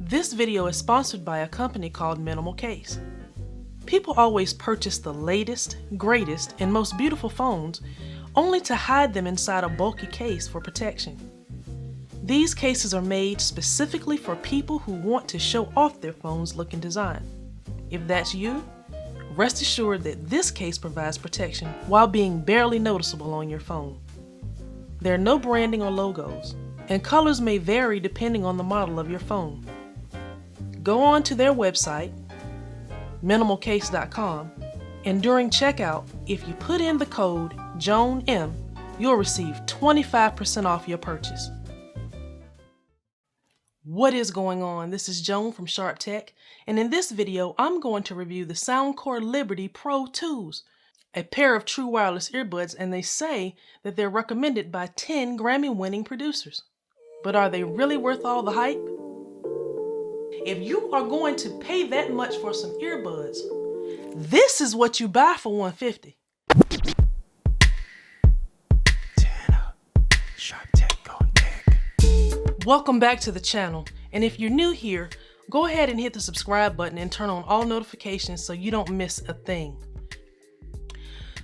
This video is sponsored by a company called Minimal Case. People always purchase the latest, greatest, and most beautiful phones only to hide them inside a bulky case for protection. These cases are made specifically for people who want to show off their phone's look and design. If that's you, rest assured that this case provides protection while being barely noticeable on your phone. There are no branding or logos, and colors may vary depending on the model of your phone. Go on to their website, minimalcase.com, and during checkout, if you put in the code JOANM, you'll receive 25% off your purchase. What is going on? This is Joan from Sharpe Tech, and in this video, I'm going to review the Soundcore Liberty Pro 2s, a pair of true wireless earbuds, and they say that they're recommended by 10 Grammy-winning producers. But are they really worth all the hype? If you are going to pay that much for some earbuds, this is what you buy for $150. Sharpe Tech going big. Welcome back to the channel, and if you're new here, go ahead and hit the subscribe button and turn on all notifications so you don't miss a thing.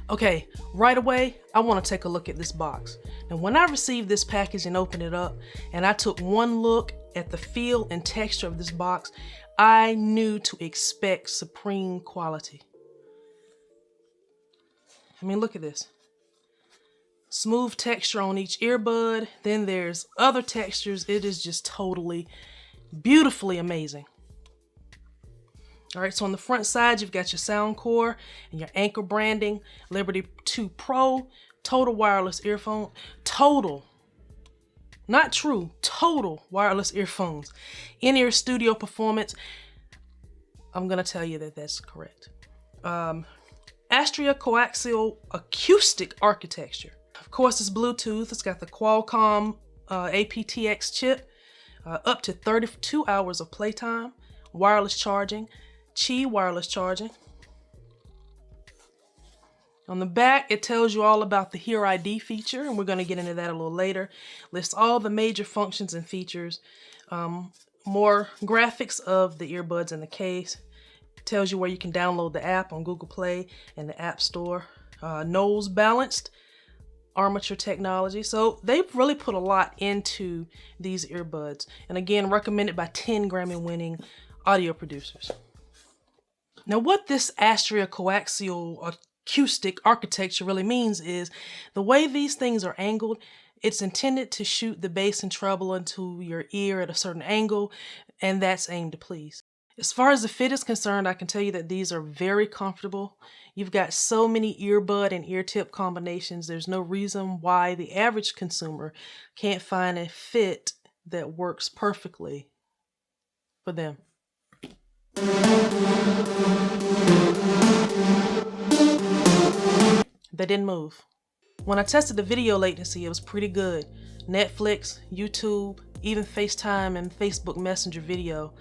Okay, right away, I want to take a look at this box. Now, when I received this package and opened it up, and I took one look at the feel and texture of this box, I knew to expect supreme quality. I mean, look at this. Smooth texture on each earbud, then there's other textures. It is just totally, beautifully amazing. All right, so on the front side, you've got your Soundcore and your Anchor branding, Liberty 2 Pro, total wireless earphone, total, not true, total wireless earphones. In-ear studio performance, I'm gonna tell you that that's correct. Astria coaxial acoustic architecture. Of course, it's Bluetooth. It's got the Qualcomm aptX chip, up to 32 hours of playtime, wireless charging, Qi wireless charging. On the back, it tells you all about the Hear ID feature, and we're going to get into that a little later. Lists all the major functions and features. More graphics of the earbuds in the case. Tells you where you can download the app on Google Play and the App Store. Nose balanced armature technology. So they've really put a lot into these earbuds. And again, recommended by 10 Grammy-winning audio producers. Now, what this Astria coaxial acoustic architecture really means is the way these things are angled, it's intended to shoot the bass and treble into your ear at a certain angle, and that's aimed to please. As far as the fit is concerned, I can tell you that these are very comfortable. You've got so many earbud and ear tip combinations. There's no reason why the average consumer can't find a fit that works perfectly for them. They didn't move. When I tested the video latency, it was pretty good. Netflix, YouTube, even FaceTime and Facebook Messenger video.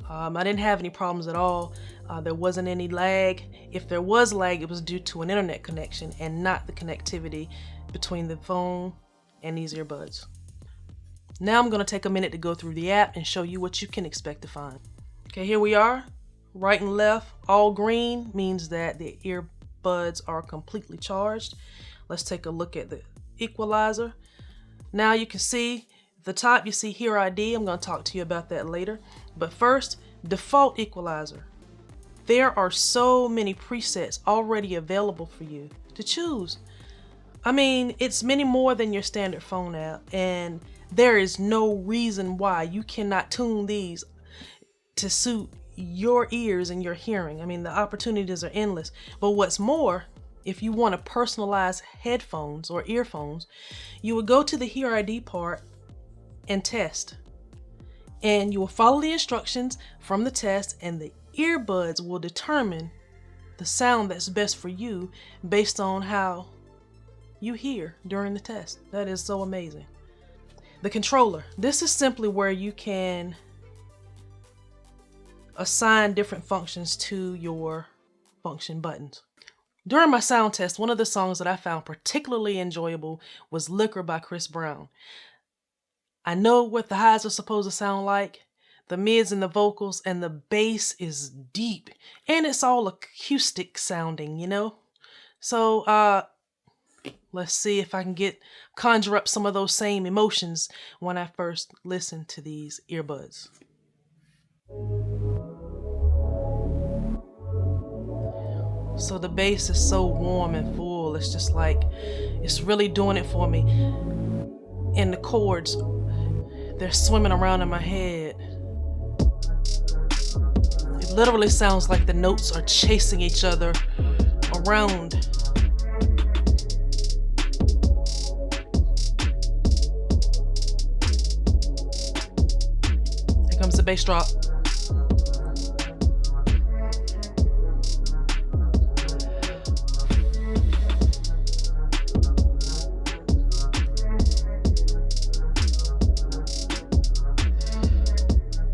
I didn't have any problems at all. There wasn't any lag. If there was lag, it was due to an internet connection and not the connectivity between the phone and these earbuds. Now I'm going to take a minute to go through the app and show you what you can expect to find. Okay, here we are. Right and left, all green means that the earbuds are completely charged. Let's take a look at the equalizer. Now you can see at the top, you see Hear ID. I'm going to talk to you about that later. But first, default equalizer. There are so many presets already available for you to choose. I mean, it's many more than your standard phone app, and there is no reason why you cannot tune these to suit your ears and your hearing. I mean, the opportunities are endless. But what's more, if you want to personalize headphones or earphones, you would go to the Hear ID part and test. And you will follow the instructions from the test, and the earbuds will determine the sound that's best for you based on how you hear during the test. That is so amazing. The controller. This is simply where you can assign different functions to your function buttons. During my sound test, one of the songs that I found particularly enjoyable was Liquor by Chris Brown. I know what the highs are supposed to sound like. the mids and the vocals, and the bass is deep. And it's all acoustic sounding, you know? So, let's see if I can conjure up some of those same emotions when I first listened to these earbuds. So the bass is so warm and full. It's just like, it's really doing it for me. And the chords, they're swimming around in my head. It literally sounds like the notes are chasing each other around. Here comes the bass drop.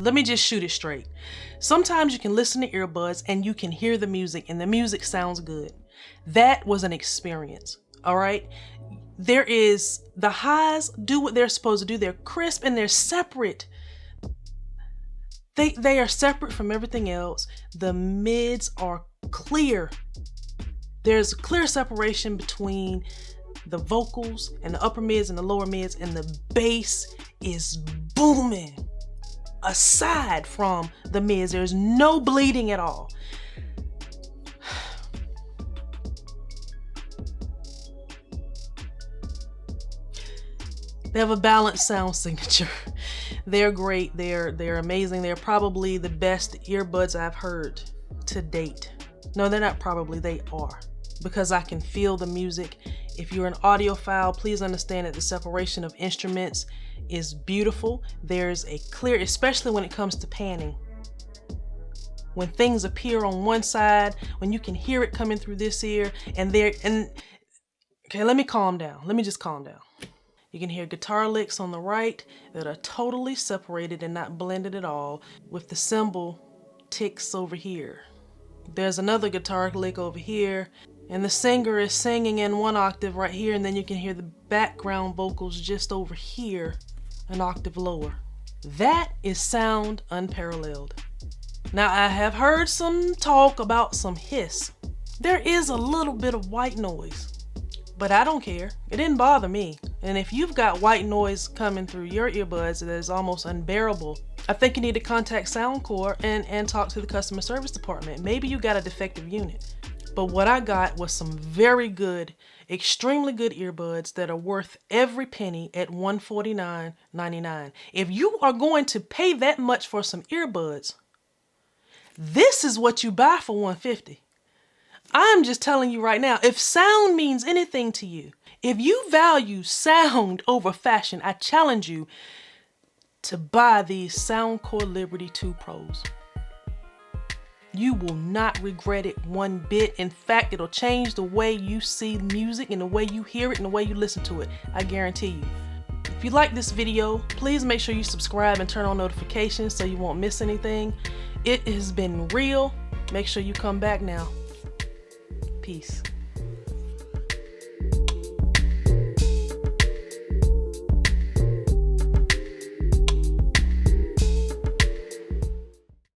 Let me just shoot it straight. Sometimes you can listen to earbuds and you can hear the music and the music sounds good. That was an experience, all right? There is, the highs do what they're supposed to do. They're crisp and they're separate. They are separate from everything else. The mids are clear. There's a clear separation between the vocals and the upper mids and the lower mids, and the bass is booming. Aside from the mids, there's no bleeding at all. They have a balanced sound signature. They're great. They're amazing. They're probably the best earbuds I've heard to date. No, they're not probably, they are. Because I can feel the music. If you're an audiophile, please understand that the separation of instruments is beautiful. There's a clear, especially when it comes to panning. When things appear on one side, when you can hear it coming through this ear, okay, let me calm down. Let me just calm down. You can hear guitar licks on the right that are totally separated and not blended at all, with the cymbal ticks over here. There's another guitar lick over here, and the singer is singing in one octave right here, and then you can hear the background vocals just over here, an octave lower. That is sound unparalleled. Now, I have heard some talk about some hiss. There is a little bit of white noise, but I don't care. It didn't bother me. And if you've got white noise coming through your earbuds that is almost unbearable, I think you need to contact Soundcore and talk to the customer service department. Maybe you got a defective unit. But what I got was some very good, extremely good earbuds that are worth every penny at $149.99. If you are going to pay that much for some earbuds, this is what you buy for $150. I'm just telling you right now, if sound means anything to you, if you value sound over fashion, I challenge you to buy these Soundcore Liberty 2 Pros. You will not regret it one bit. In fact, it'll change the way you see music and the way you hear it and the way you listen to it. I guarantee you. If you like this video, please make sure you subscribe and turn on notifications so you won't miss anything. It has been real. Make sure you come back now. Peace.